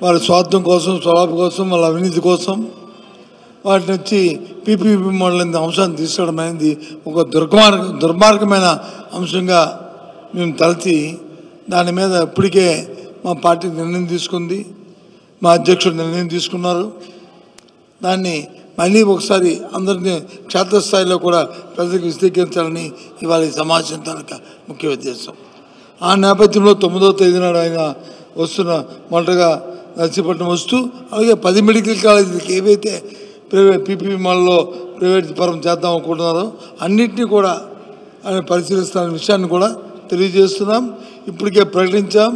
వాళ్ళ స్వార్థం కోసం, స్వలాభం కోసం, వాళ్ళ అవినీతి కోసం వాటిని వచ్చి పీపీపీ మోడల్ అనే అంశాన్ని తీసుకోవడం అనేది ఒక దుర్మార్గమైన అంశంగా మేము తలచి దాని మీద ఇప్పటికే మా పార్టీ నిర్ణయం తీసుకుంది, మా అధ్యక్షుడు నిర్ణయం తీసుకున్నారు. దాన్ని మళ్ళీ ఒకసారి అందరినీ క్షేత్రస్థాయిలో కూడా ప్రజలకు విశదీకరించాలని ఇవాళ ఈ సమావేశం తాలూకా ముఖ్య ఉద్దేశం. ఆ నేపథ్యంలో 9వ తేదీ నాడు ఆయన వస్తున్న మొదటగా నర్సీపట్నం వస్తూ, అలాగే 10 మెడికల్ కాలేజీలకి ఏవైతే పీపీపీ మాల్లో ప్రైవేట్ పరం చేద్దాం అనుకుంటున్నారో అన్నింటినీ కూడా ఆయన పరిశీలిస్తున్న విషయాన్ని కూడా తెలియజేస్తున్నాం. ఇప్పటికే ప్రకటించాం.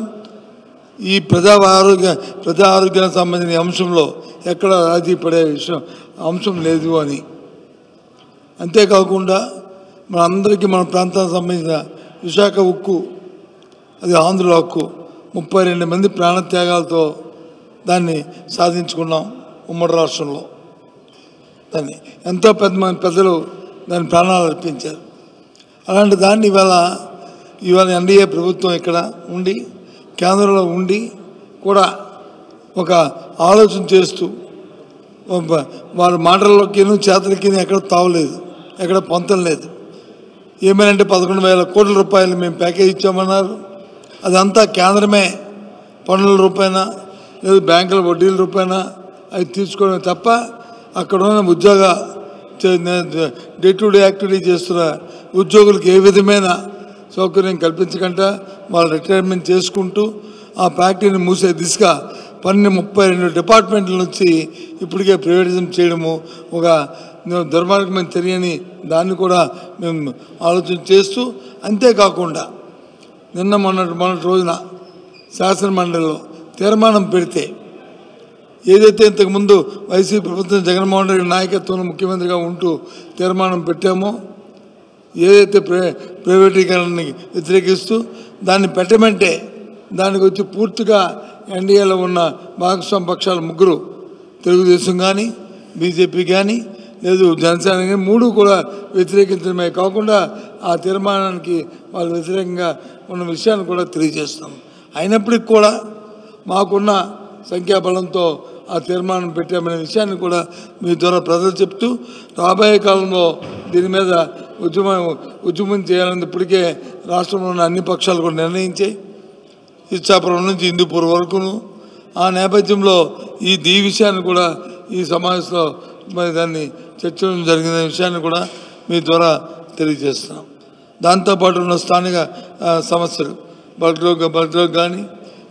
ఈ ప్రజా ఆరోగ్యానికి సంబంధించిన అంశంలో ఎక్కడ రాజీ పడే అంశం లేదు అని. అంతేకాకుండా మనందరికీ మన ప్రాంతానికి సంబంధించిన విశాఖ ఉక్కు, అది ఆంధ్రుల హక్కు, 32 మంది ప్రాణత్యాగాలతో దాన్ని సాధించుకున్నాం ఉమ్మడి రాష్ట్రంలో. దాన్ని ఎంతో పెద్దలు దాని ప్రాణాలు అర్పించారు. అలాంటి దాన్ని ఇవాళ ఎన్డీఏ ప్రభుత్వం ఇక్కడ ఉండి, కేంద్రంలో ఉండి కూడా ఒక ఆలోచన చేస్తూ వాళ్ళ మాటల్లోకి చేతలకి ఎక్కడ తావలేదు, ఎక్కడ పొంతం లేదు. ఏమైనా 11,000 కోట్ల రూపాయలు మేము ప్యాకేజ్ ఇచ్చామన్నారు. అదంతా కేంద్రమే పన్నుల రూపాయన లేదు బ్యాంకుల వడ్డీల రూపాయన అవి తీసుకోవడం తప్ప అక్కడ ఉన్న డే టు డే యాక్టివిటీ చేస్తున్న ఉద్యోగులకు ఏ విధమైన సౌకర్యం కల్పించకుండా వాళ్ళు రిటైర్మెంట్ చేసుకుంటూ ఆ ఫ్యాక్టరీని మూసే దిశగా 32 డిపార్ట్మెంట్ల నుంచి ఇప్పటికే ప్రైవేటిజం చేయడము ఒక దుర్మార్గమైన చర్యని దాన్ని కూడా మేము ఆలోచన చేస్తూ, అంతేకాకుండా మొన్నటి రోజున శాసనమండలిలో తీర్మానం పెడితే ఏదైతే ఇంతకుముందు వైసీపీ ప్రభుత్వం జగన్మోహన్ రెడ్డి నాయకత్వంలో ముఖ్యమంత్రిగా ఉంటూ తీర్మానం పెట్టామో, ఏదైతే ప్రైవేటీకరణని వ్యతిరేకిస్తూ దాన్ని పెట్టమంటే దానికి వచ్చి పూర్తిగా ఎన్డీఏలో ఉన్న భాగస్వామ్య పక్షాలు 3, తెలుగుదేశం కానీ బీజేపీ కానీ లేదు జనసేన కానీ 3 కూడా వ్యతిరేకించడమే కాకుండా ఆ తీర్మానానికి వాళ్ళు వ్యతిరేకంగా ఉన్న విషయాన్ని కూడా తెలియజేస్తాం. అయినప్పటికీ కూడా మాకున్న సంఖ్యాబలంతో ఆ తీర్మానం పెట్టామనే విషయాన్ని కూడా మీ ద్వారా ప్రజలు చెప్తూ, రాబోయే కాలంలో దీని మీద ఉద్యమం చేయాలని ఇప్పటికే రాష్ట్రంలో ఉన్న అన్ని పక్షాలు కూడా నిర్ణయించాయి, ఇచ్చాపురం నుంచి హిందూపూర్ వరకును. ఆ నేపథ్యంలో ఈ విషయాన్ని కూడా ఈ సమావేశంలో మరి దాన్ని చర్చలు జరిగిన విషయాన్ని కూడా మీ ద్వారా తెలియజేస్తున్నాం. దాంతోపాటు ఉన్న స్థానిక సమస్యలు బల్క్లో కానీ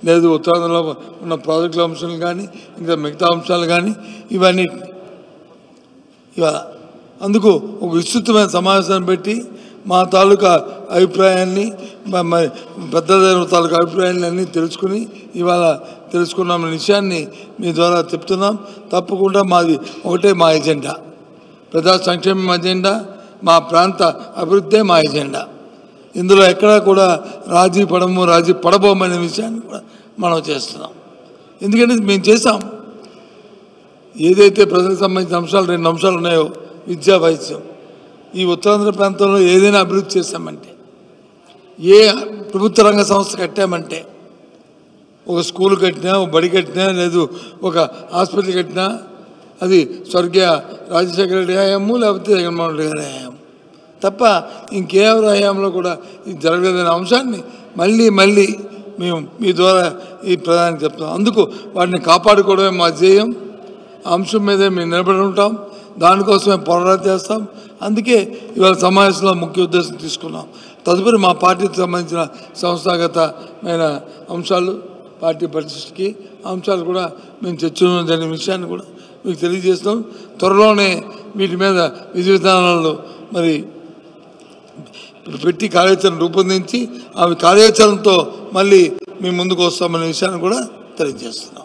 లేదు ఉత్తరాంధ్రలో ఉన్న ప్రాజెక్టుల అంశాలు కానీ ఇంకా మిగతా అంశాలు కానీ ఇవన్నీ ఇవాళ అందుకు ఒక విస్తృతమైన సమావేశాన్ని పెట్టి మా తాలూకా అభిప్రాయాన్ని పెద్దల తాలూకా అభిప్రాయాన్ని అన్నీ తెలుసుకుని ఇవాళ తెలుసుకున్నాం విషయాన్ని మీ ద్వారా చెప్తున్నాం. తప్పకుండా మాది ఒకటే మా ఎజెండా, ప్రజా సంక్షేమం ఎజెండా, మా ప్రాంత అభివృద్ధే మా ఎజెండా. ఇందులో ఎక్కడా కూడా రాజీ పడబోమనే విషయాన్ని కూడా మనం చేస్తున్నాం. ఎందుకంటే మేము చేసాం. ఏదైతే ప్రజలకు సంబంధించిన అంశాలు 2 అంశాలు ఉన్నాయో, విద్యా, వైద్యం, ఈ ఉత్తరాంధ్ర ప్రాంతంలో ఏదైనా అభివృద్ధి చేశామంటే, ఏ ప్రభుత్వ రంగ సంస్థ కట్టామంటే, ఒక స్కూల్ కట్టినా, ఒక బడి కట్టినా, లేదు ఒక హాస్పిటల్ కట్టినా అది స్వర్గీయ రాజశేఖర రెడ్డి హయాంము లేకపోతే జగన్మోహన్ రెడ్డి గారి హయాము తప్ప ఇంకేవరి హయాంలో కూడా ఇది జరగలేదనే అంశాన్ని మళ్ళీ మేము మీ ద్వారా ఈ ప్రధానికి చెప్తాం. అందుకు వాటిని కాపాడుకోవడమే మా ధ్యేయం. ఆ అంశం మీదే మేము నిలబడి ఉంటాం, దానికోసమే పోరాటం చేస్తాం. అందుకే ఇవాళ సమావేశంలో ముఖ్య ఉద్దేశం తీసుకున్నాం. తదుపరి మా పార్టీకి సంబంధించిన సంస్థాగతమైన అంశాలు, పార్టీ పరిస్థితికి అంశాలు కూడా మేము చర్చలు జరిగిన విషయాన్ని కూడా మీకు తెలియజేస్తాం. త్వరలోనే వీటి మీద విధి విధానాలు మరి పెట్టి కార్యాచరణ రూపొందించి ఆ కార్యాచరణతో మళ్ళీ మేము ముందుకు వస్తామనే విషయాన్ని కూడా తెలియజేస్తున్నాం.